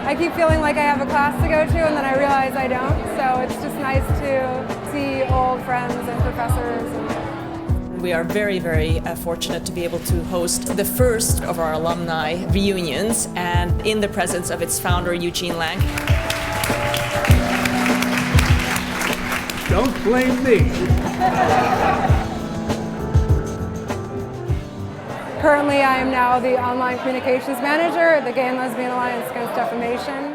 I keep feeling like I have a class to go to and then I realize I don't, so it's just nice to see old friends and professors. We are very, very fortunate to be able to host the first of our alumni reunions, and in the presence of its founder, Eugene Lang. Don't blame me. Currently, I am now the online communications manager at the Gay and Lesbian Alliance Against Defamation.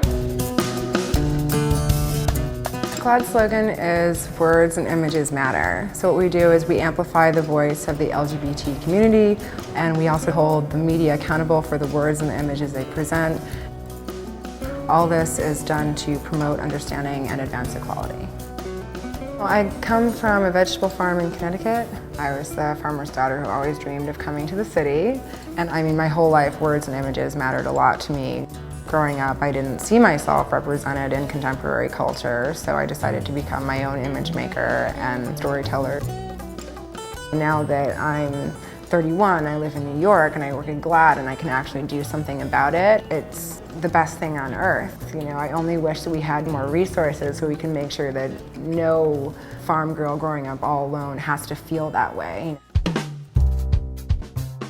CLAD's slogan is "Words and Images Matter." So what we do is we amplify the voice of the LGBT community, and we also hold the media accountable for the words and the images they present. All this is done to promote understanding and advance equality. Well, I come from a vegetable farm in Connecticut. I was the farmer's daughter who always dreamed of coming to the city. And I mean, my whole life, words and images mattered a lot to me. Growing up, I didn't see myself represented in contemporary culture, so I decided to become my own image maker and storyteller. Now that I'm 31, I live in New York and I work at GLAAD and I can actually do something about it. It's the best thing on earth. You know, I only wish that we had more resources so we can make sure that no farm girl growing up all alone has to feel that way.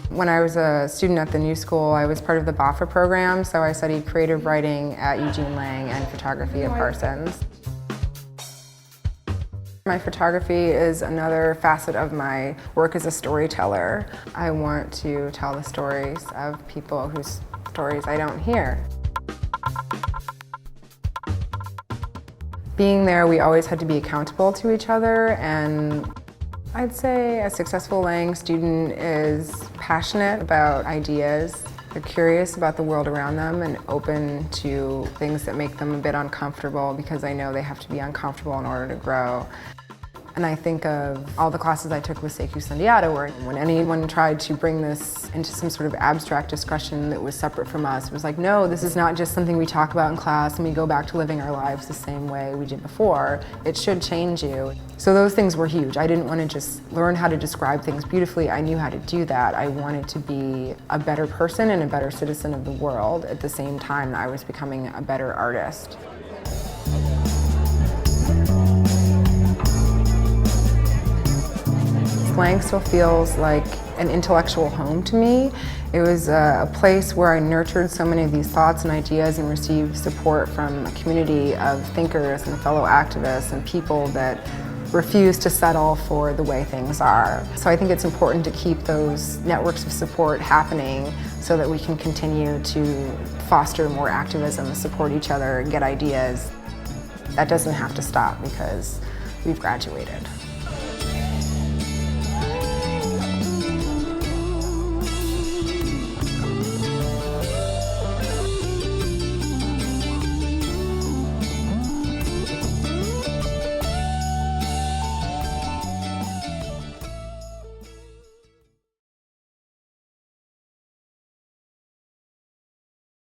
When I was a student at the New School, I was part of the BAFA program, so I studied creative writing at Eugene Lang and photography at Parsons. My photography is another facet of my work as a storyteller. I want to tell the stories of people whose stories I don't hear. Being there, we always had to be accountable to each other, and I'd say a successful Lang student is passionate about ideas. They're curious about the world around them and open to things that make them a bit uncomfortable because they know they have to be uncomfortable in order to grow. And I think of all the classes I took with Sekou Sundiata, where when anyone tried to bring this into some sort of abstract discussion that was separate from us, it was like, no, this is not just something we talk about in class and we go back to living our lives the same way we did before. It should change you. So those things were huge. I didn't want to just learn how to describe things beautifully. I knew how to do that. I wanted to be a better person and a better citizen of the world at the same time that I was becoming a better artist. Lang still feels like an intellectual home to me. It was a place where I nurtured so many of these thoughts and ideas and received support from a community of thinkers and fellow activists and people that refuse to settle for the way things are. So I think it's important to keep those networks of support happening so that we can continue to foster more activism, support each other, get ideas. That doesn't have to stop because we've graduated.